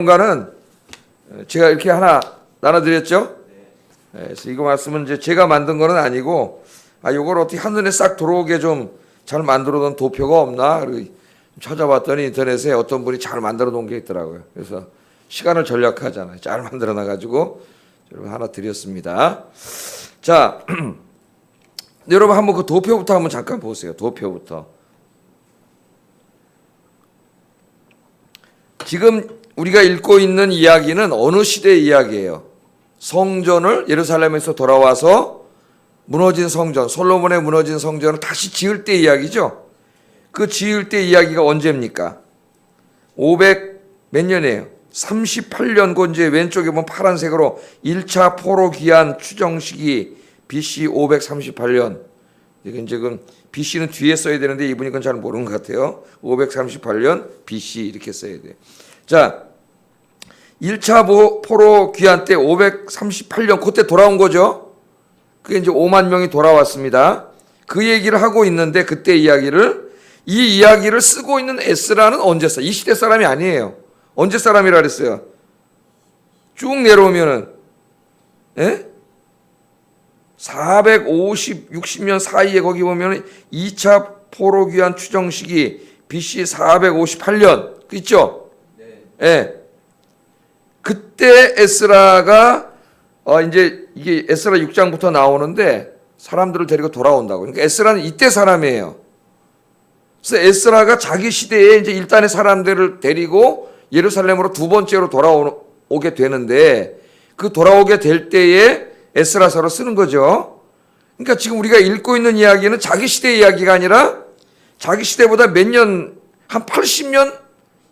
공간은 제가 이렇게 하나 나눠드렸죠. 그래서 이거 말씀은 이제 제가 만든 거는 아니고, 요걸 어떻게 한눈에 싹 들어오게 좀 잘 만들어 놓은 도표가 없나? 그리고 찾아봤더니 인터넷에 어떤 분이 잘 만들어 놓은 게 있더라고요. 그래서 시간을 절약하잖아요. 잘 만들어 놔가지고 여러분 하나 드렸습니다. 자, 여러분 한번 그 도표부터 한번 잠깐 보세요. 도표부터. 지금 우리가 읽고 있는 이야기는 어느 시대의 이야기예요? 성전을 예루살렘에서 돌아와서 무너진 성전, 솔로몬의 무너진 성전을 다시 지을 때 이야기죠. 그 지을 때 이야기가 언제입니까? 500 몇 년이에요? 38년. 이제 왼쪽에 보면 파란색으로 1차 포로 귀환 추정식이 BC 538년. 이건 지금 BC는 뒤에 써야 되는데 이분이 그건 잘 모르는 것 같아요. 538년 BC 이렇게 써야 돼요. 자, 1차 포로 귀환 때 538년 그때 돌아온 거죠. 그게 이제 5만 명이 돌아왔습니다. 그 얘기를 하고 있는데 그때 이 이야기를 쓰고 있는 에스라는 언제 써? 이 시대 사람이 아니에요. 언제 사람이라 그랬어요? 쭉 내려오면은 450, 60년 사이에 거기 보면 2차 포로 귀환 추정 시기 BC 458년 그 있죠? 네. 그때 에스라가 이제 이게 에스라 6장부터 나오는데 사람들을 데리고 돌아온다고. 그러니까 에스라는 이때 사람이에요. 그래서 에스라가 자기 시대에 이제 일단의 사람들을 데리고 예루살렘으로 두 번째로 돌아오게 되는데 그 돌아오게 될 때에 에스라서를 쓰는 거죠. 그러니까 지금 우리가 읽고 있는 이야기는 자기 시대 이야기가 아니라 자기 시대보다 몇 년, 한 80년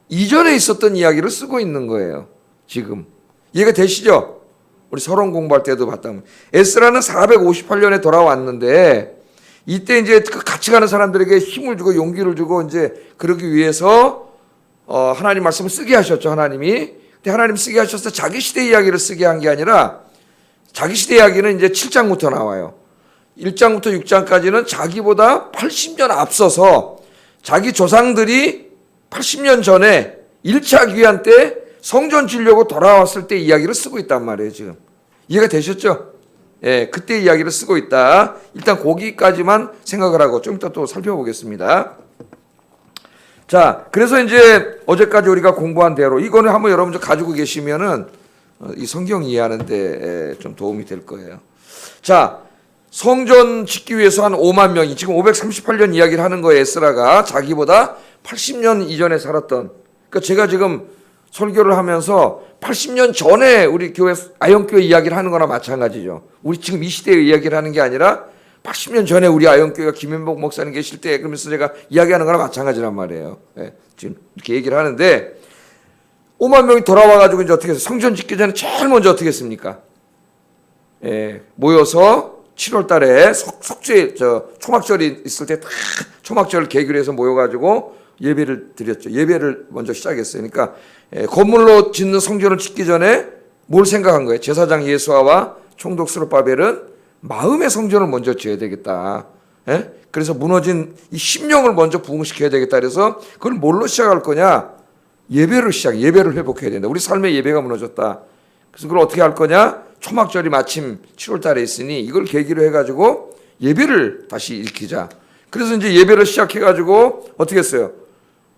이전에 있었던 이야기를 쓰고 있는 거예요. 지금. 이해가 되시죠? 우리 서론 공부할 때도 봤다면. 에스라는 458년에 돌아왔는데 이때 이제 같이 가는 사람들에게 힘을 주고 용기를 주고 이제 그러기 위해서 하나님 말씀을 쓰게 하셨죠. 하나님이. 근데 하나님 쓰게 하셔서 자기 시대 이야기를 쓰게 한 게 아니라 자기 시대 이야기는 이제 7장부터 나와요. 1장부터 6장까지는 자기보다 80년 앞서서 자기 조상들이 80년 전에 1차 귀환 때 성전 지려고 돌아왔을 때 이야기를 쓰고 있단 말이에요. 지금 이해가 되셨죠? 예, 그때 이야기를 쓰고 있다. 일단 거기까지만 생각을 하고 좀 이따 또 살펴보겠습니다. 자, 그래서 이제 어제까지 우리가 공부한 대로 이거는 한번 여러분 좀 가지고 계시면은 이 성경 이해하는데 좀 도움이 될 거예요. 자, 성전 짓기 위해서 한 5만 명이 지금 538년 이야기를 하는 거예요. 에스라가 자기보다 80년 이전에 살았던. 그러니까 제가 지금 설교를 하면서 80년 전에 우리 교회 아영교회 이야기를 하는 거나 마찬가지죠. 우리 지금 이 시대의 이야기를 하는 게 아니라 80년 전에 우리 아영교회가 김현복 목사님 계실 때 그러면서 제가 이야기하는 거나 마찬가지란 말이에요. 네, 지금 이렇게 얘기를 하는데 5만 명이 돌아와가지고 이제 어떻게 해서 성전 짓기 전에 제일 먼저 어떻게 했습니까? 모여서 7월 달에 속죄, 초막절이 있을 때 다 초막절 계기로 해서 모여가지고 예배를 드렸죠. 예배를 먼저 시작했어요. 그러니까 건물로 짓는 성전을 짓기 전에 뭘 생각한 거예요? 제사장 예수아와 총독 스룹바벨은 마음의 성전을 먼저 지어야 되겠다. 그래서 무너진 이 심령을 먼저 부흥시켜야 되겠다. 그래서 그걸 뭘로 시작할 거냐? 예배를 회복해야 된다. 우리 삶의 예배가 무너졌다. 그래서 그걸 어떻게 할 거냐? 초막절이 마침 7월 달에 있으니 이걸 계기로 해가지고 예배를 다시 일으키자. 그래서 이제 예배를 시작해가지고 어떻게 했어요?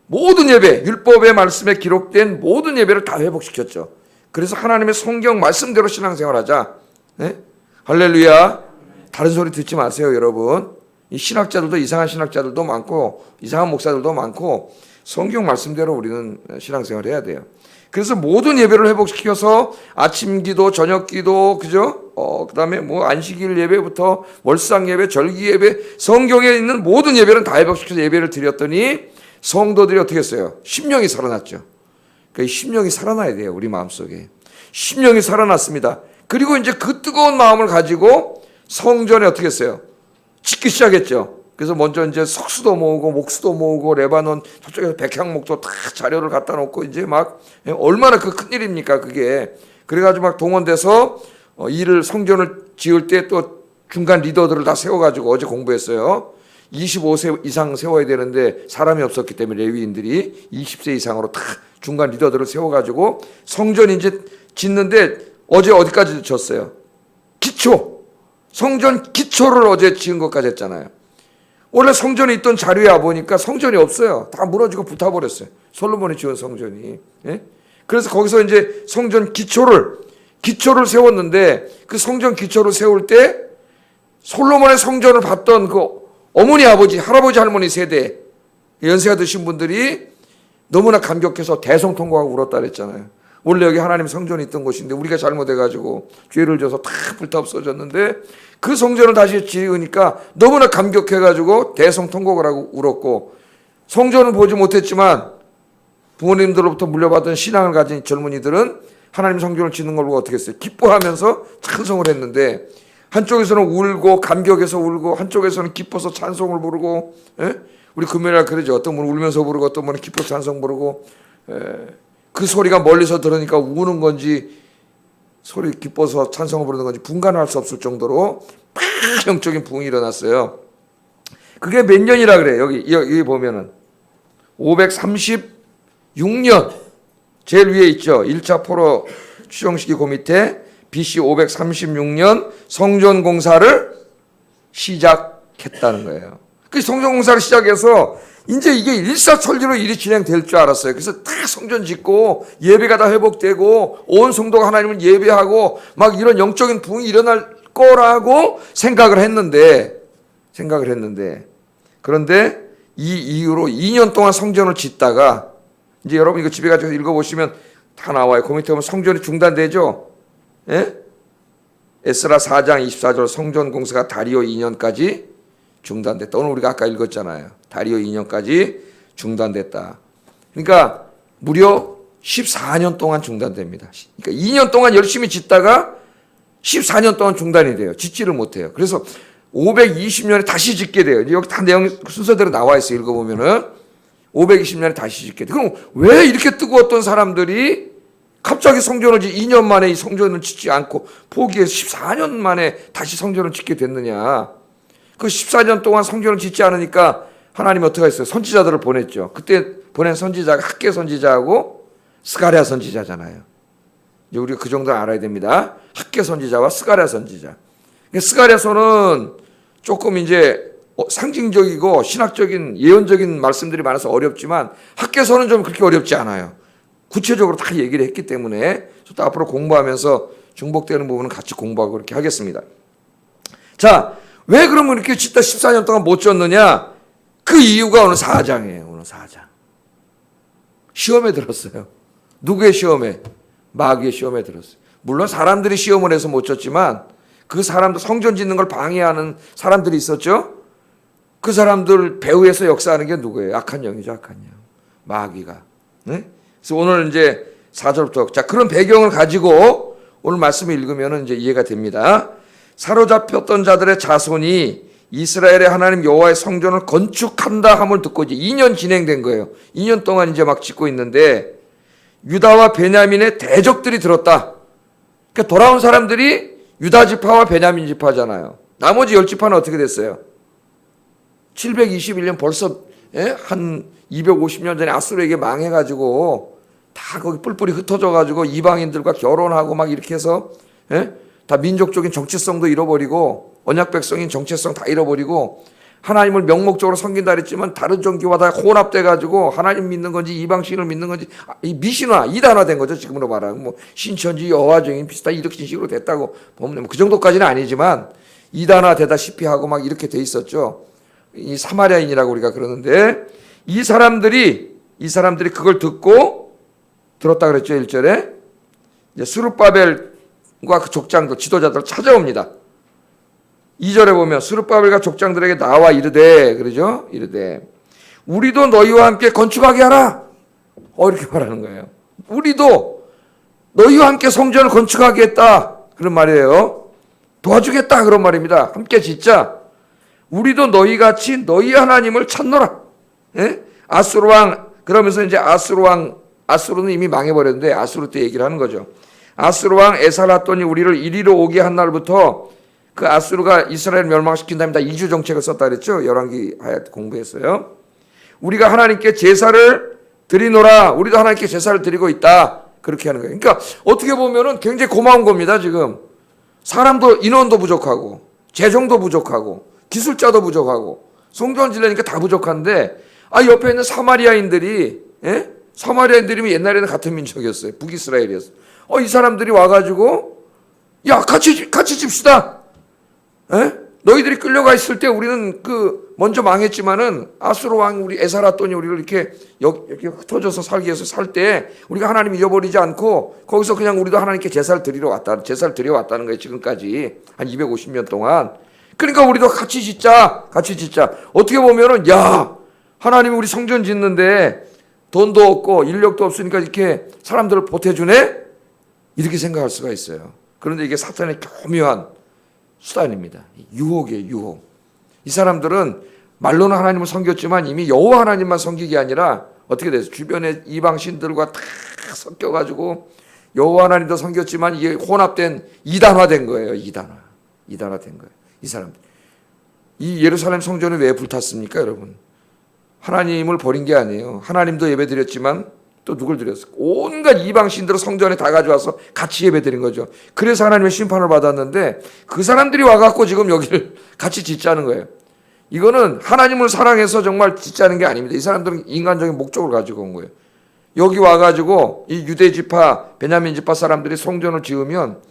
모든 예배, 율법의 말씀에 기록된 모든 예배를 다 회복시켰죠. 그래서 하나님의 성경 말씀대로 신앙생활하자. 네? 할렐루야. 다른 소리 듣지 마세요, 여러분. 이 신학자들도 이상한 신학자들도 많고 이상한 목사들도 많고 성경 말씀대로 우리는 신앙생활해야 돼요. 그래서 모든 예배를 회복시켜서 아침 기도, 저녁 기도, 그죠? 그다음에 뭐 안식일 예배부터 월상 예배, 절기 예배, 성경에 있는 모든 예배는 다 회복시켜서 예배를 드렸더니 성도들이 어떻게 했어요? 심령이 살아났죠. 그러니까 이 심령이 살아나야 돼요. 우리 마음속에. 심령이 살아났습니다. 그리고 이제 그 뜨거운 마음을 가지고 성전에 어떻게 했어요? 짓기 시작했죠. 그래서 먼저 이제 석수도 모으고 목수도 모으고 레바논 저쪽에서 백향목도 다 자료를 갖다 놓고 이제 막 얼마나 그 큰일입니까 그게. 그래가지고 막 동원돼서 성전을 지을 때 또 중간 리더들을 다 세워가지고 어제 공부했어요. 25세 이상 세워야 되는데 사람이 없었기 때문에 레위인들이 20세 이상으로 다 중간 리더들을 세워가지고 성전 이제 짓는데 어제 어디까지 졌어요? 기초. 성전 기초를 어제 지은 것까지 했잖아요. 원래 성전에 있던 자료야 보니까 성전이 없어요. 다 무너지고 불타버렸어요. 솔로몬이 지은 성전이. 예? 그래서 거기서 이제 성전 기초를 세웠는데 그 성전 기초를 세울 때 솔로몬의 성전을 봤던 그 어머니, 아버지, 할아버지, 할머니 세대 연세가 드신 분들이 너무나 감격해서 대성통곡하고 울었다 그랬잖아요. 원래 여기 하나님 성전이 있던 곳인데 우리가 잘못해가지고 죄를 져서 다 불타 없어졌는데 그 성전을 다시 지으니까 너무나 감격해가지고 대성통곡을 하고 울었고, 성전을 보지 못했지만 부모님들로부터 물려받은 신앙을 가진 젊은이들은 하나님 성전을 짓는 걸 보고 어떻게 했어요? 기뻐하면서 찬송을 했는데, 한쪽에서는 울고 감격해서 울고 한쪽에서는 기뻐서 찬송을 부르고, 예? 우리 금요일날 그러죠. 어떤 분은 울면서 부르고 어떤 분은 기뻐서 찬송 부르고, 그 소리가 멀리서 들으니까 우는 건지 소리 기뻐서 찬송을 부르는 건지 분간할 수 없을 정도로 막 영적인 부흥이 일어났어요. 그게 몇 년이라 그래요? 여기 보면은 536년 제일 위에 있죠. 1차 포로 추정시기 그 밑에 BC 536년 성전 공사를 시작했다는 거예요. 그 성전 공사를 시작해서 이제 이게 일사천리로 일이 진행될 줄 알았어요. 그래서 다 성전 짓고 예배가 다 회복되고 온 성도가 하나님을 예배하고 막 이런 영적인 부흥이 일어날 거라고 생각을 했는데 그런데 이 이후로 2년 동안 성전을 짓다가, 이제 여러분 이거 집에 가서 읽어보시면 다 나와요. 그 밑에 보면 성전이 중단되죠. 예? 에스라 4장 24절 성전 공사가 다리오 2년까지 중단됐다. 오늘 우리가 아까 읽었잖아요. 다리오 2년까지 중단됐다. 그러니까 무려 14년 동안 중단됩니다. 그러니까 2년 동안 열심히 짓다가 14년 동안 중단이 돼요. 짓지를 못해요. 그래서 520년에 다시 짓게 돼요. 여기 다 내용 순서대로 나와 있어요. 읽어보면은 520년에 다시 짓게 돼요. 그럼 왜 이렇게 뜨거웠던 사람들이 갑자기 성전을 2년 만에 이 성전을 짓지 않고 포기해서 14년 만에 다시 성전을 짓게 됐느냐. 그 14년 동안 성전을 짓지 않으니까 하나님이 어떻게 했어요? 선지자들을 보냈죠. 그때 보낸 선지자가 학개 선지자하고 스가랴 선지자잖아요. 이제 우리가 그 정도는 알아야 됩니다. 학개 선지자와 스가랴 선지자. 스가랴서는 조금 이제 상징적이고 신학적인 예언적인 말씀들이 많아서 어렵지만 학개서는 좀 그렇게 어렵지 않아요. 구체적으로 다 얘기를 했기 때문에 저도 앞으로 공부하면서 중복되는 부분은 같이 공부하고 그렇게 하겠습니다. 자, 왜 그러면 이렇게 짓다 14년 동안 못 졌느냐? 그 이유가 오늘 4장이에요. 오늘 4장. 시험에 들었어요. 누구의 시험에? 마귀의 시험에 들었어요. 물론 사람들이 시험을 해서 못 졌지만 그 사람들 성전 짓는 걸 방해하는 사람들이 있었죠. 그 사람들 배후에서 역사하는 게 누구예요? 악한 영이죠. 악한 영. 마귀가. 네? 그래서 오늘 이제 4절부터 자, 그런 배경을 가지고 오늘 말씀을 읽으면 이제 이해가 됩니다. 사로잡혔던 자들의 자손이 이스라엘의 하나님 여호와의 성전을 건축한다 함을 듣고 이제 2년 진행된 거예요. 2년 동안 이제 막 짓고 있는데 유다와 베냐민의 대적들이 들었다. 그러니까 돌아온 사람들이 유다 지파와 베냐민 지파잖아요. 나머지 10지파는 어떻게 됐어요? 721년 벌써 한 250년 전에 아수르에게 망해가지고 다 거기 뿔뿔이 흩어져가지고 이방인들과 결혼하고 막 이렇게 해서 다 민족적인 정체성도 잃어버리고 언약 백성인 정체성 다 잃어버리고 하나님을 명목적으로 섬긴다 그랬지만 다른 종교와 다 혼합돼가지고 하나님 믿는 건지 이방신을 믿는 건지 이 미신화 이단화된 거죠. 지금으로 말하면 뭐 신천지 여화정인 비슷한 이렇게 식으로 됐다고 보면 그 정도까지는 아니지만 이단화되다시피 하고 막 이렇게 돼 있었죠. 이 사마리아인이라고 우리가 그러는데 이 사람들이 그걸 듣고 들었다 그랬죠. 1절에 이제 스룹바벨과 그 족장들 지도자들 찾아옵니다. 2절에 보면 스룹바벨과 족장들에게 나와 이르되 그러죠. 이르되 우리도 너희와 함께 건축하게 하라. 이렇게 말하는 거예요. 우리도 너희와 함께 성전을 건축하겠다. 그런 말이에요. 도와주겠다. 그런 말입니다. 함께 짓자. 우리도 너희같이 너희 하나님을 찾노라. 예? 아수르 왕 그러면서 이제 아수르는 이미 망해버렸는데 아수르 때 얘기를 하는 거죠. 아수르 왕 에살핫돈이 우리를 이리로 오게 한 날부터 그 아수르가 이스라엘 멸망시킨 다음에 다 이주 정책을 썼다 그랬죠. 열왕기 공부했어요. 우리가 하나님께 제사를 드리노라. 우리도 하나님께 제사를 드리고 있다. 그렇게 하는 거예요. 그러니까 어떻게 보면은 굉장히 고마운 겁니다. 지금 사람도 인원도 부족하고 재정도 부족하고 기술자도 부족하고 성전 지려니까 다 부족한데 옆에 있는 사마리아인들이 사마리아인들이면 옛날에는 같은 민족이었어요. 북이스라엘이었어요. 이 사람들이 와가지고 야 같이 집시다. 너희들이 끌려가 있을 때 우리는 먼저 망했지만은 아수르 왕 우리 에사라돈이 우리를 이렇게 흩어져서 살기 위해서 살 때 우리가 하나님 잊어버리지 않고 거기서 그냥 우리도 하나님께 제사를 드려왔다는 거예요. 지금까지 한 250년 동안. 그러니까 우리도 같이 짓자. 어떻게 보면은 하나님이 우리 성전 짓는데 돈도 없고 인력도 없으니까 이렇게 사람들을 보태주네? 이렇게 생각할 수가 있어요. 그런데 이게 사탄의 교묘한 수단입니다. 유혹이에요, 유혹. 이 사람들은 말로는 하나님을 섬겼지만 이미 여호와 하나님만 섬기기 아니라 어떻게 됐어요? 주변의 이방 신들과 다 섞여가지고 여호와 하나님도 섬겼지만 이게 혼합된 이단화된 거예요. 이단화된 거예요. 이 사람들. 이 예루살렘 성전이 왜 불탔습니까, 여러분? 하나님을 버린 게 아니에요. 하나님도 예배드렸지만 또 누굴 드렸어요? 온갖 이방 신들을 성전에 다 가져와서 같이 예배드린 거죠. 그래서 하나님의 심판을 받았는데 그 사람들이 와갖고 지금 여기를 같이 짓자는 거예요. 이거는 하나님을 사랑해서 정말 짓자는 게 아닙니다. 이 사람들은 인간적인 목적을 가지고 온 거예요. 여기 와가지고 이 유대 지파, 베냐민 지파 사람들이 성전을 지으면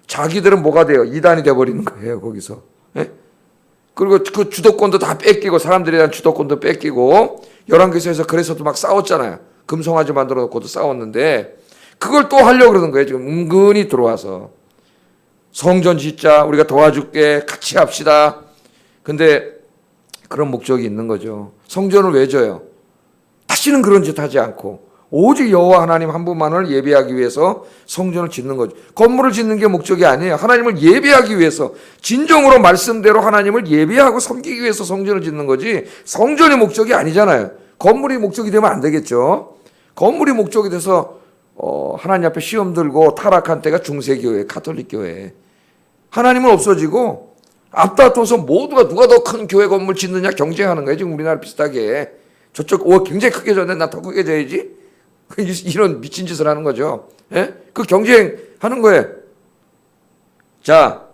자기들은 뭐가 돼요? 이단이 돼버리는 거예요. 거기서. 그리고 그 주도권도 다 뺏기고 사람들에 대한 주도권도 뺏기고 열왕기서에서 그래서도 막 싸웠잖아요. 금송아지 만들어 놓고도 싸웠는데 그걸 또 하려고 그러는 거예요. 지금 은근히 들어와서 성전 짓자, 우리가 도와줄게, 같이 합시다. 근데 그런 목적이 있는 거죠. 성전을 왜 져요? 다시는 그런 짓 하지 않고 오직 여호와 하나님 한 분만을 예배하기 위해서 성전을 짓는 거죠. 건물을 짓는 게 목적이 아니에요. 하나님을 예배하기 위해서 진정으로 말씀대로 하나님을 예배하고 섬기기 위해서 성전을 짓는 거지 성전이 목적이 아니잖아요. 건물이 목적이 되면 안 되겠죠. 건물이 목적이 돼서 하나님 앞에 시험 들고 타락한 때가 중세교회, 가톨릭교회. 하나님은 없어지고 앞다퉈서 모두가 누가 더 큰 교회 건물 짓느냐 경쟁하는 거예요. 지금 우리나라 비슷하게. 저쪽 굉장히 크게 졌는데 나 더 크게 져야지. 이런 미친 짓을 하는 거죠. 그 경쟁하는 거예요. 자,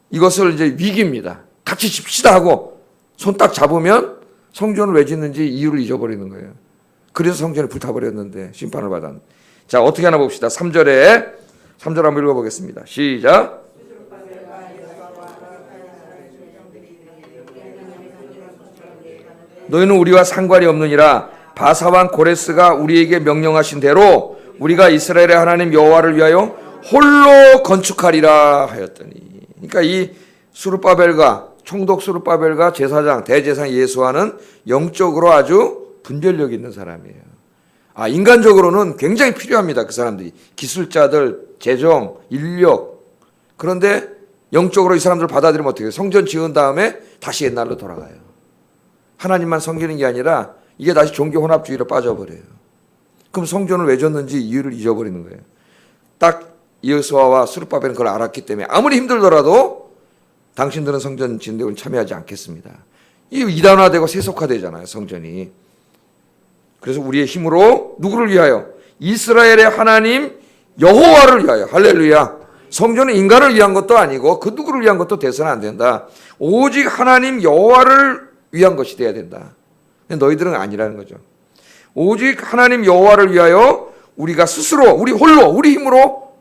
이것을 이제 위기입니다. 같이 집시다 하고 손 딱 잡으면 성전을 왜 짓는지 이유를 잊어버리는 거예요. 그래서 성전이 불타버렸는데 심판을 받았는데. 자, 어떻게 하나 봅시다. 3절 한번 읽어보겠습니다. 시작. 너희는 우리와 상관이 없느니라. 바사왕 고레스가 우리에게 명령하신 대로 우리가 이스라엘의 하나님 여호와를 위하여 홀로 건축하리라 하였더니. 그러니까 이 수르바벨과 총독 수르바벨과 제사장 대제사장 예수와는 영적으로 아주 분별력 있는 사람이에요. 인간적으로는 굉장히 필요합니다. 그 사람들이 기술자들, 재정, 인력. 그런데 영적으로 이 사람들을 받아들이면 어떻게 해요? 성전 지은 다음에 다시 옛날로 돌아가요. 하나님만 섬기는 게 아니라 이게 다시 종교 혼합주의로 빠져버려요. 그럼 성전을 왜 졌는지 이유를 잊어버리는 거예요. 딱 여호수아와 스룹바벨은 그걸 알았기 때문에 아무리 힘들더라도 당신들은 성전 짓는 데 참여하지 않겠습니다. 이 이단화되고 세속화되잖아요, 성전이. 그래서 우리의 힘으로 누구를 위하여? 이스라엘의 하나님 여호와를 위하여. 할렐루야. 성전은 인간을 위한 것도 아니고 그 누구를 위한 것도 돼서는 안 된다. 오직 하나님 여호와를 위한 것이 돼야 된다. 너희들은 아니라는 거죠. 오직 하나님 여호와를 위하여 우리가 스스로 우리 홀로 우리 힘으로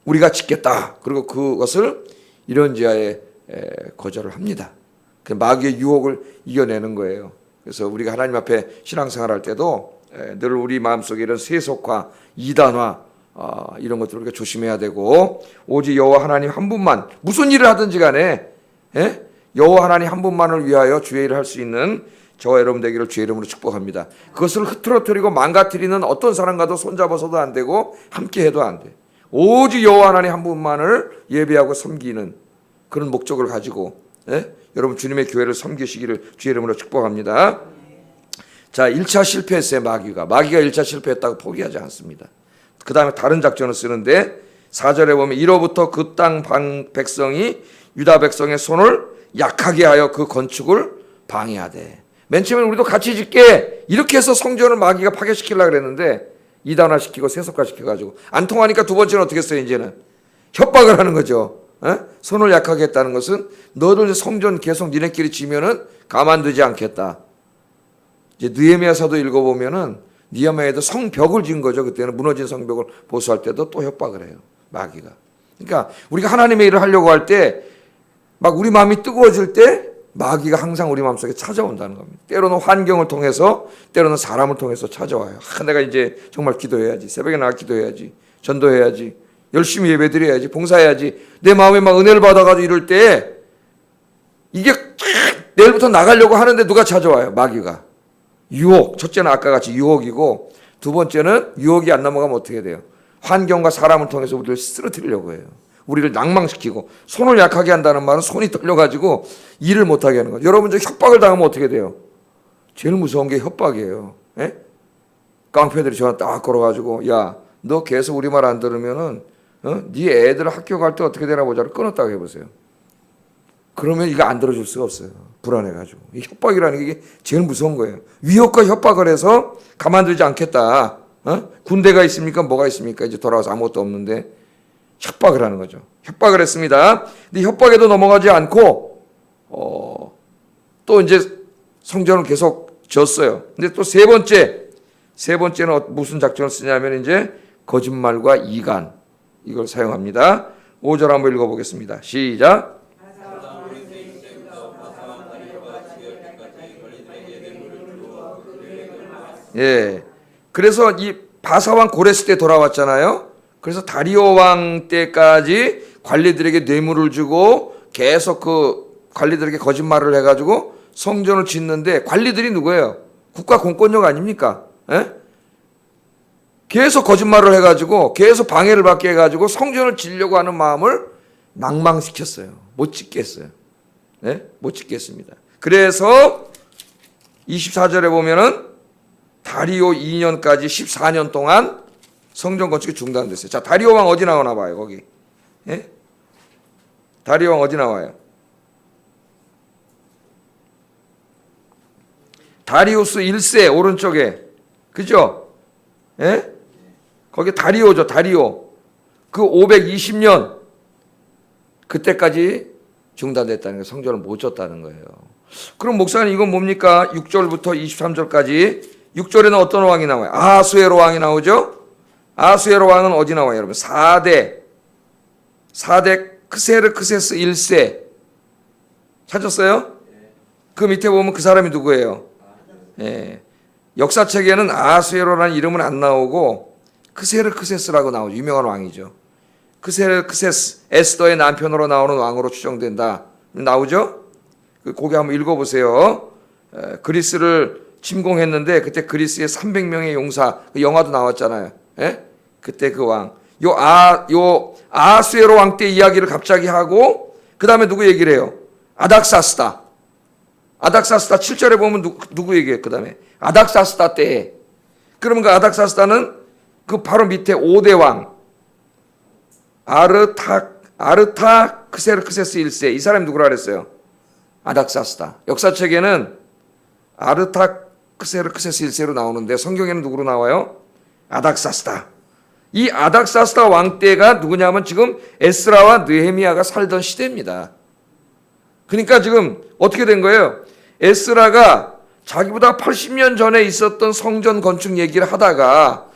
우리가 짓겠다. 그리고 그것을 이런 지하에 거절을 합니다. 그 마귀의 유혹을 이겨내는 거예요. 그래서 우리가 하나님 앞에 신앙생활할 때도 늘 우리 마음속에 이런 세속화, 이단화 이런 것들을 우리가 조심해야 되고 오직 여호와 하나님 한 분만 무슨 일을 하든지 간에 여호와 하나님 한 분만을 위하여 주의 일을 할 수 있는 저와 여러분 되기를 주의 이름으로 축복합니다. 그것을 흐트러뜨리고 망가뜨리는 어떤 사람과도 손잡아서도 안 되고 함께 해도 안 돼. 오직 여호와 하나님 한 분만을 예배하고 섬기는 그런 목적을 가지고 여러분 주님의 교회를 섬기시기를 주의 이름으로 축복합니다. 자, 1차 실패했어요. 마귀가 1차 실패했다고 포기하지 않습니다. 그 다음에 다른 작전을 쓰는데 4절에 보면 이로부터 그 땅 백성이 유다 백성의 손을 약하게 하여 그 건축을 방해하되. 맨 처음에 우리도 같이 짓게 이렇게 해서 성전을 마귀가 파괴시키려고 그랬는데 이단화시키고 세속화시켜가지고 안 통하니까 두 번째는 어떻게 했어요? 이제는 협박을 하는 거죠. 손을 약하게 했다는 것은 너들 성전 계속 니네끼리 지면은 가만두지 않겠다. 이제 느헤미야서도 읽어보면은 느헤미야에도 성벽을 지은 거죠. 그때는 무너진 성벽을 보수할 때도 또 협박을 해요. 마귀가. 그러니까 우리가 하나님의 일을 하려고 할 때 막 우리 마음이 뜨거워질 때 마귀가 항상 우리 마음속에 찾아온다는 겁니다. 때로는 환경을 통해서, 때로는 사람을 통해서 찾아와요. 내가 이제 정말 기도해야지. 새벽에 나가 기도해야지. 전도해야지. 열심히 예배드려야지. 봉사해야지. 내 마음에 막 은혜를 받아가지고 이럴 때 이게 내일부터 나가려고 하는데 누가 찾아와요? 마귀가. 유혹. 첫째는 아까 같이 유혹이고, 두 번째는 유혹이 안 넘어가면 어떻게 돼요? 환경과 사람을 통해서 우리를 쓰러뜨리려고 해요. 우리를 낭망시키고. 손을 약하게 한다는 말은 손이 떨려가지고 일을 못하게 하는 거예요. 여러분 저 협박을 당하면 어떻게 돼요? 제일 무서운 게 협박이에요. 예? 깡패들이 전화 딱 걸어가지고 야, 너 계속 우리 말 안 들으면은 네 애들 학교 갈 때 어떻게 되나 보자를 끊었다고 해보세요. 그러면 이거 안 들어줄 수가 없어요. 불안해가지고. 이 협박이라는 게 제일 무서운 거예요. 위협과 협박을 해서 가만두지 않겠다. 군대가 있습니까? 뭐가 있습니까? 이제 돌아와서 아무것도 없는데 협박을 하는 거죠. 협박을 했습니다. 근데 협박에도 넘어가지 않고 또 이제 성전을 계속 지었어요. 근데 또 세 번째는 무슨 작전을 쓰냐면 이제 거짓말과 이간 이걸 사용합니다. 5절 한번 읽어보겠습니다. 시작. 예. 그래서 이 바사왕 고레스 때 돌아왔잖아요. 그래서 다리오 왕 때까지 관리들에게 뇌물을 주고 계속 그 관리들에게 거짓말을 해가지고 성전을 짓는데 관리들이 누구예요? 국가 공권력 아닙니까? 예? 계속 거짓말을 해가지고 계속 방해를 받게 해가지고 성전을 지으려고 하는 마음을 낭망시켰어요. 못 짓게 했어요. 예? 못 짓게 했습니다. 그래서 24절에 보면은 다리오 2년까지 14년 동안 성전 건축이 중단됐어요. 자, 다리오 왕 어디 나오나 봐요, 거기. 예? 다리오 왕 어디 나와요? 다리우스 1세 오른쪽에. 그죠? 예? 거기 다리오죠, 다리오. 그 520년 그때까지 중단됐다는 거예요. 성전을 못 졌다는 거예요. 그럼 목사님 이건 뭡니까? 6절부터 23절까지 6절에는 어떤 왕이 나와요? 아하수에로 왕이 나오죠? 아하수에로 왕은 어디 나와요, 여러분? 4대 크세르크세스 1세. 찾았어요? 그 밑에 보면 그 사람이 누구예요? 예. 역사책에는 아하수에로라는 이름은 안 나오고 크세르크세스라고 나오죠. 유명한 왕이죠. 크세르크세스, 에스더의 남편으로 나오는 왕으로 추정된다. 나오죠? 거기 한번 읽어보세요. 그리스를 침공했는데 그때 그리스의 300명의 용사, 그 영화도 나왔잖아요. 예? 그때 그 왕. 요 아하수에로 왕 때 이야기를 갑자기 하고 그 다음에 누구 얘기를 해요? 아닥사스다 7절에 보면 누구 얘기해요? 그 다음에 아닥사스다 때. 그러면 그 아닥사스다는 그 바로 밑에 5대 왕 아르타크세르크세스 1세. 이 사람이 누구라 그랬어요? 아닥사스다. 역사책에는 아르타크세르크세스 1세로 나오는데 성경에는 누구로 나와요? 아닥사스다. 이 아닥사스다 왕 때가 누구냐면 지금 에스라와 느헤미야가 살던 시대입니다. 그러니까 지금 어떻게 된 거예요? 에스라가 자기보다 80년 전에 있었던 성전 건축 얘기를 하다가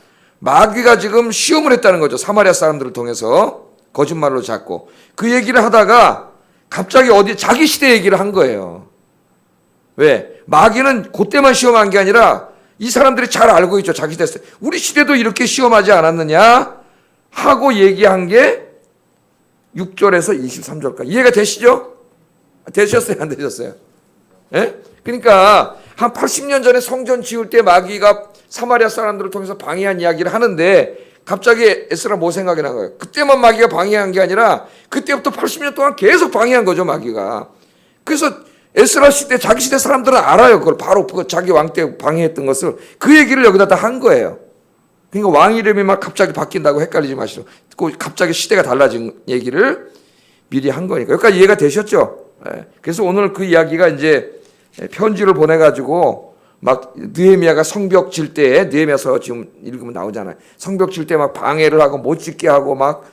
마귀가 지금 시험을 했다는 거죠. 사마리아 사람들을 통해서 거짓말로 잡고 그 얘기를 하다가 갑자기 자기 시대 얘기를 한 거예요. 왜? 마귀는 그때만 시험한 게 아니라 이 사람들이 잘 알고 있죠. 자기 시대. 우리 시대도 이렇게 시험하지 않았느냐 하고 얘기한 게 6절에서 23절까지. 이해가 되시죠? 되셨어요? 안 되셨어요? 예? 그러니까 한 80년 전에 성전 지을 때 마귀가 사마리아 사람들을 통해서 방해한 이야기를 하는데 갑자기 에스라 뭐 생각이 난 거예요? 그때만 마귀가 방해한 게 아니라 그때부터 80년 동안 계속 방해한 거죠, 마귀가. 그래서 에스라 시대, 자기 시대 사람들은 알아요. 그걸 바로 자기 왕 때 방해했던 것을. 그 얘기를 여기다 다 한 거예요. 그러니까 왕 이름이 막 갑자기 바뀐다고 헷갈리지 마시고. 갑자기 시대가 달라진 얘기를 미리 한 거니까. 여기까지 이해가 되셨죠? 그래서 오늘 그 이야기가 이제 편지를 보내가지고 막 느헤미야가 성벽 질 때, 느헤미야서 지금 읽으면 나오잖아요. 성벽 질 때 막 방해를 하고 못 짓게 하고 막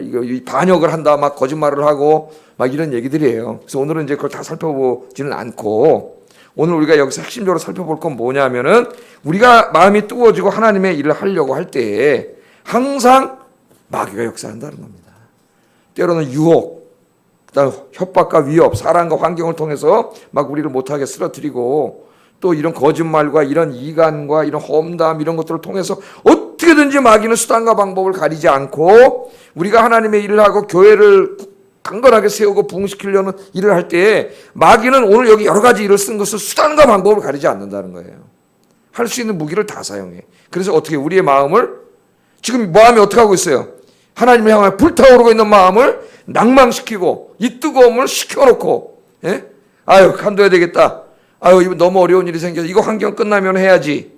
이거 반역을 한다, 막 거짓말을 하고 막 이런 얘기들이에요. 그래서 오늘은 이제 그걸 다 살펴보지는 않고, 오늘 우리가 여기서 핵심적으로 살펴볼 건 뭐냐면은, 우리가 마음이 뜨거워지고 하나님의 일을 하려고 할 때 항상 마귀가 역사한다는 겁니다. 때로는 유혹, 그다음 협박과 위협, 사람과 환경을 통해서 막 우리를 못하게 쓰러뜨리고, 또 이런 거짓말과 이런 이간과 이런 험담 이런 것들을 통해서 어떻게든지 마귀는 수단과 방법을 가리지 않고 우리가 하나님의 일을 하고 교회를 강건하게 세우고 부흥시키려는 일을 할 때 마귀는 오늘 여기 여러 가지 일을 쓴 것을 수단과 방법을 가리지 않는다는 거예요. 할 수 있는 무기를 다 사용해. 그래서 어떻게 우리의 마음을, 지금 마음이 어떻게 하고 있어요? 하나님을 향해 불타오르고 있는 마음을 낭망시키고 이 뜨거움을 식혀놓고, 아유 간둬야 되겠다, 아유 이거 너무 어려운 일이 생겨서 이거 환경 끝나면 해야지.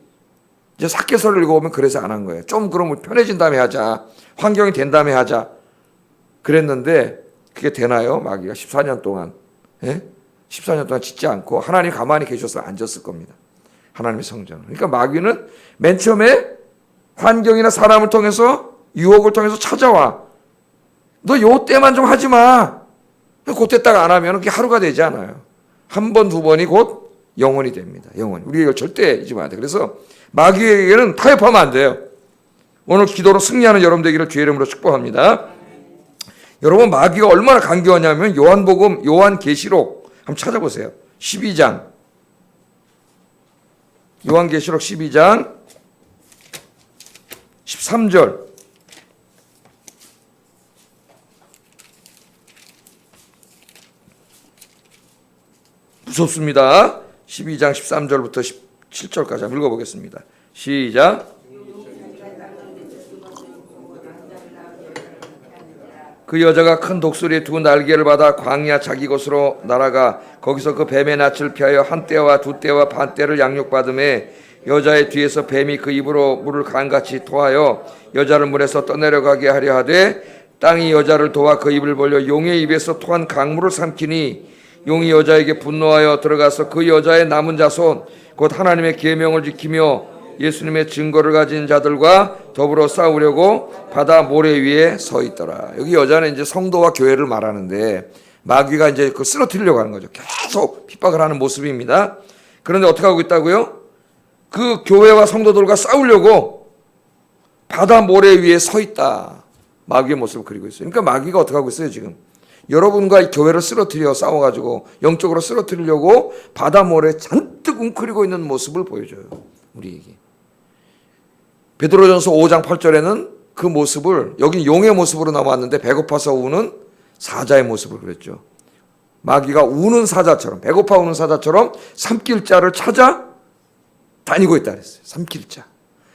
이제 사개서를 읽어보면 그래서 안 한 거예요. 좀 그러면 편해진 다음에 하자, 환경이 된 다음에 하자 그랬는데 그게 되나요? 마귀가 14년 동안 14년 동안 짓지 않고 하나님 가만히 계셔서 앉았을 겁니다. 하나님의 성전을. 그러니까 마귀는 맨 처음에 환경이나 사람을 통해서, 유혹을 통해서 찾아와. 너 요 때만 좀 하지 마. 그때 딱 안 하면 그게 하루가 되지 않아요. 한 번, 두 번이 곧 영원이 됩니다. 영원히. 우리가 이걸 절대 잊지 마야 돼. 그래서 마귀에게는 타협하면 안 돼요. 오늘 기도로 승리하는 여러분 되기를 주의 이름으로 축복합니다. 여러분, 마귀가 얼마나 간교하냐면 요한복음, 요한계시록 한번 찾아보세요. 12장. 요한계시록 12장 13절. 무섭습니다. 12장 13절부터 17절까지 한번 읽어보겠습니다. 시작. 그 여자가 큰 독수리의 두 날개를 받아 광야 자기 곳으로 날아가 거기서 그 뱀의 낯을 피하여 한 떼와 두 떼와 반 떼를 양육받음에 여자의 뒤에서 뱀이 그 입으로 물을 강같이 토하여 여자를 물에서 떠내려가게 하려 하되 땅이 여자를 도와 그 입을 벌려 용의 입에서 토한 강물을 삼키니 용이 여자에게 분노하여 들어가서 그 여자의 남은 자손 곧 하나님의 계명을 지키며 예수님의 증거를 가진 자들과 더불어 싸우려고 바다 모래 위에 서 있더라. 여기 여자는 이제 성도와 교회를 말하는데 마귀가 이제 그 쓰러뜨리려고 하는 거죠. 계속 핍박을 하는 모습입니다. 그런데 어떻게 하고 있다고요? 그 교회와 성도들과 싸우려고 바다 모래 위에 서 있다. 마귀의 모습을 그리고 있어요. 그러니까 마귀가 어떻게 하고 있어요 지금? 여러분과 이 교회를 쓰러뜨려 싸워가지고 영적으로 쓰러뜨리려고 바다 모래 잔뜩 웅크리고 있는 모습을 보여줘요. 우리에게. 베드로전서 5장 8절에는 그 모습을, 여기 용의 모습으로 나왔는데 배고파서 우는 사자의 모습을 그랬죠. 마귀가 우는 사자처럼, 배고파 우는 사자처럼 삼킬 자를 찾아 다니고 있다 그랬어요. 삼킬 자.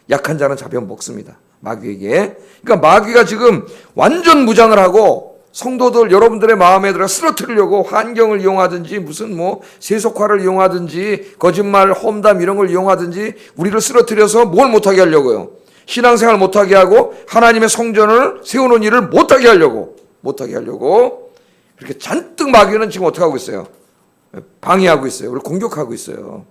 약한 자는 잡혀 먹습니다. 마귀에게. 그러니까 마귀가 지금 완전 무장을 하고 성도들 여러분들의 마음에 들어 쓰러뜨리려고 환경을 이용하든지 무슨 뭐 세속화를 이용하든지 거짓말, 험담 이런 걸 이용하든지 우리를 쓰러뜨려서 뭘 못하게 하려고요. 신앙생활 못하게 하고 하나님의 성전을 세우는 일을 못하게 하려고 그렇게 잔뜩 마귀는 지금 어떻게 하고 있어요? 방해하고 있어요. 우리를 공격하고 있어요.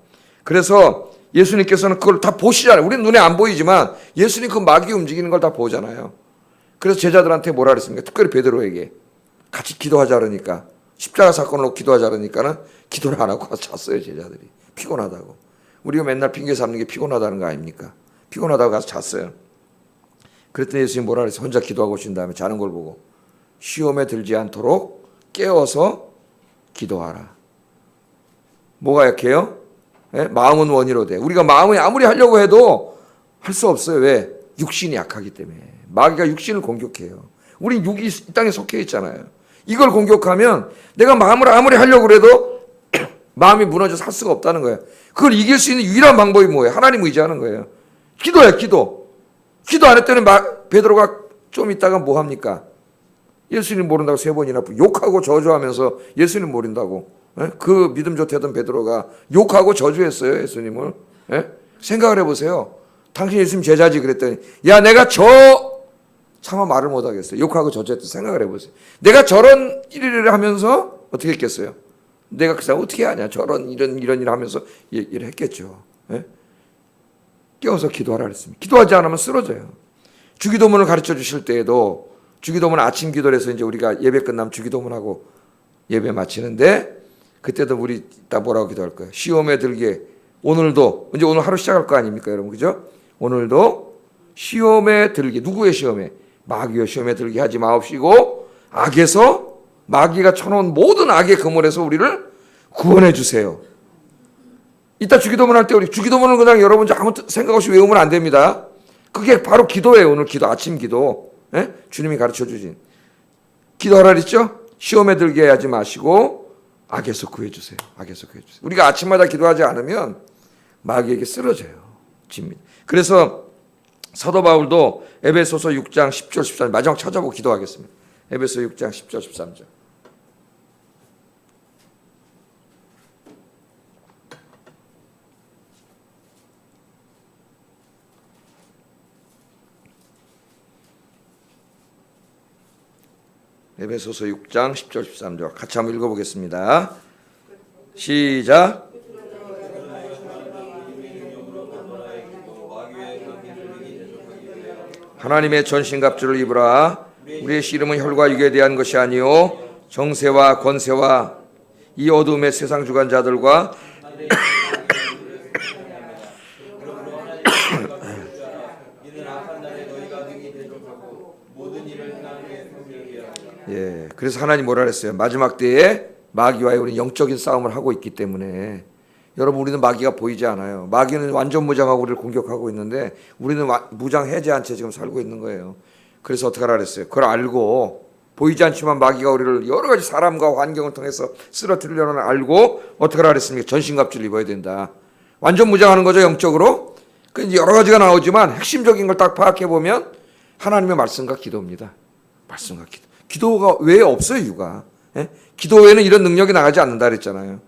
그래서 예수님께서는 그걸 다 보시잖아요. 우리는 눈에 안 보이지만 예수님 그 마귀 움직이는 걸 다 보잖아요. 그래서 제자들한테 뭐라 그랬습니까? 특별히 베드로에게 같이 기도하자 그러니까, 십자가 사건을 놓고 기도하자 그러니까는 기도를 안 하고 가서 잤어요. 제자들이 피곤하다고. 우리가 맨날 핑계 삼는 게 피곤하다는 거 아닙니까? 피곤하다고 가서 잤어요. 그랬더니 예수님이 뭐라 그랬어요? 혼자 기도하고 오신 다음에 자는 걸 보고 시험에 들지 않도록 깨워서 기도하라. 뭐가 약해요? 마음은 원이로 돼. 우리가 마음이 아무리 하려고 해도 할 수 없어요. 왜? 육신이 약하기 때문에. 마귀가 육신을 공격해요. 우린 육이 이 땅에 속해 있잖아요. 이걸 공격하면 내가 마음을 아무리 하려고 그래도 마음이 무너져서 할 수가 없다는 거예요. 그걸 이길 수 있는 유일한 방법이 뭐예요? 하나님 의지하는 거예요. 기도야, 기도. 기도 안 했더니 베드로가 좀 있다가 뭐 합니까? 예수님 모른다고 3번이나 욕하고 저주하면서 예수님 모른다고. 그 믿음 좋다던 베드로가 욕하고 저주했어요. 예수님을. 생각을 해보세요. 당신 예수님 제자지 그랬더니 야 내가 저 차마 말을 못하겠어요. 욕하고 저주했던 생각을 해보세요. 내가 저런 일을 하면서 어떻게 했겠어요? 내가 그 사람 어떻게 하냐? 저런 이런 일 하면서 얘기를 했겠죠. 예? 깨워서 기도하라 그랬습니다. 기도하지 않으면 쓰러져요. 주기도문을 가르쳐 주실 때에도 주기도문 아침 기도를 해서 이제 우리가 예배 끝나면 주기도문하고 예배 마치는데 그때도 우리 이따 뭐라고 기도할 거예요? 시험에 들게 오늘도 이제 오늘 하루 시작할 거 아닙니까, 여러분? 그죠? 오늘도 시험에 들게, 누구의 시험에? 마귀의 시험에 들게 하지 마옵시고 악에서, 마귀가 쳐놓은 모든 악의 그물에서 우리를 구원해 주세요. 이따 주기도문 할 때 우리 주기도문을 그냥 여러분 아무 생각 없이 외우면 안 됩니다. 그게 바로 기도예요. 오늘 기도, 아침 기도. 예? 주님이 가르쳐 주신 기도하라 그랬죠? 시험에 들게 하지 마시고 악에서 구해 주세요. 악에서 구해 주세요. 우리가 아침마다 기도하지 않으면 마귀에게 쓰러져요. 집니다. 그래서 사도 바울도 에베소서 6장 10절 13절 마지막 찾아보고 기도하겠습니다. 에베소 6장 10절 13절. 에베소서 6장 10절 13절 같이 한번 읽어보겠습니다. 시작. 하나님의 전신갑주를 입으라. 우리의 씨름은 혈과 육에 대한 것이 아니요 정세와 권세와 이 어둠의 세상 주관자들과 예, 그래서 하나님 뭐라 그랬어요? 마지막 때에 마귀와의 우리 영적인 싸움을 하고 있기 때문에 여러분 우리는 마귀가 보이지 않아요. 마귀는 완전 무장하고 우리를 공격하고 있는데 우리는 무장 해제한 채 지금 살고 있는 거예요. 그래서 어떻게 하라 그랬어요? 그걸 알고 보이지 않지만 마귀가 우리를 여러 가지 사람과 환경을 통해서 쓰러뜨리려는 알고 어떻게 하라 그랬습니까? 전신갑주를 입어야 된다. 완전 무장하는 거죠, 영적으로. 그 이제 여러 가지가 나오지만 핵심적인 걸 딱 파악해 보면 하나님의 말씀과 기도입니다. 말씀과 기도. 기도가 왜 없어요, 이유가. 예? 기도 외에는 이런 능력이 나가지 않는다 그랬잖아요.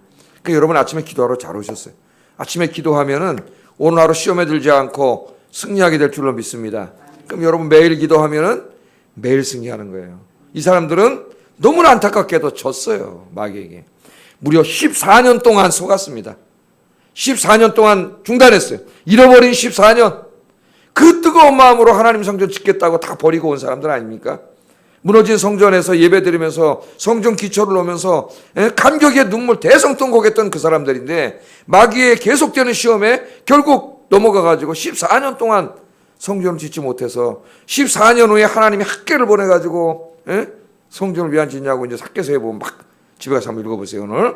그러니까 여러분 아침에 기도하러 잘 오셨어요. 아침에 기도하면은 오늘 하루 시험에 들지 않고 승리하게 될 줄로 믿습니다. 그럼 여러분 매일 기도하면은 매일 승리하는 거예요. 이 사람들은 너무나 안타깝게도 졌어요, 마귀에게. 무려 14년 동안 속았습니다. 14년 동안 중단했어요. 잃어버린 14년. 그 뜨거운 마음으로 하나님 성전 짓겠다고 다 버리고 온 사람들 아닙니까? 무너진 성전에서 예배드리면서 성전 기초를 놓으면서 감격의 눈물 대성통곡했던 그 사람들인데 마귀의 계속되는 시험에 결국 넘어가가지고 14년 동안 성전을 짓지 못해서 14년 후에 하나님이 학계를 보내가지고 성전을 왜 안 짓냐고 이제 학계서 해보면 막 집에 가서 한번 읽어보세요 오늘.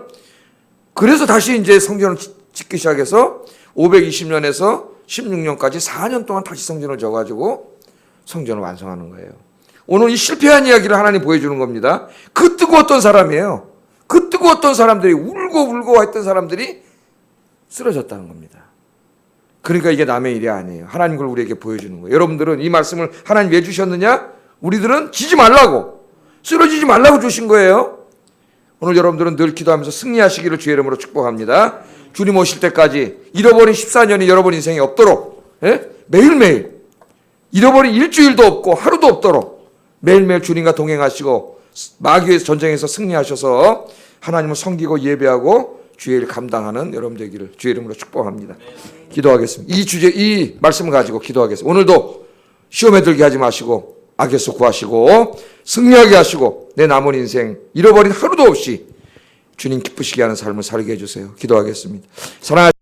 그래서 다시 이제 성전을 짓기 시작해서 520년에서 16년까지 4년 동안 다시 성전을 져가지고 성전을 완성하는 거예요. 오늘 이 실패한 이야기를 하나님 보여주는 겁니다. 그 뜨거웠던 사람이에요. 그 뜨거웠던 사람들이 울고 했던 사람들이 쓰러졌다는 겁니다. 그러니까 이게 남의 일이 아니에요. 하나님 걸 우리에게 보여주는 거예요. 여러분들은 이 말씀을 하나님 왜 주셨느냐? 우리들은 지지 말라고, 쓰러지지 말라고 주신 거예요. 오늘 여러분들은 늘 기도하면서 승리하시기를 주의 이름으로 축복합니다. 주님 오실 때까지 잃어버린 14년이 여러분 인생에 없도록 매일매일 잃어버린 일주일도 없고 하루도 없도록 매일매일 주님과 동행하시고 마귀의 전쟁에서 승리하셔서 하나님을 섬기고 예배하고 주의 일 감당하는 여러분 되기를 주의 이름으로 축복합니다. 기도하겠습니다. 이 말씀을 가지고 기도하겠습니다. 오늘도 시험에 들게 하지 마시고 악에서 구하시고 승리하게 하시고 내 남은 인생 잃어버린 하루도 없이 주님 기쁘시게 하는 삶을 살게 해주세요. 기도하겠습니다. 사랑하는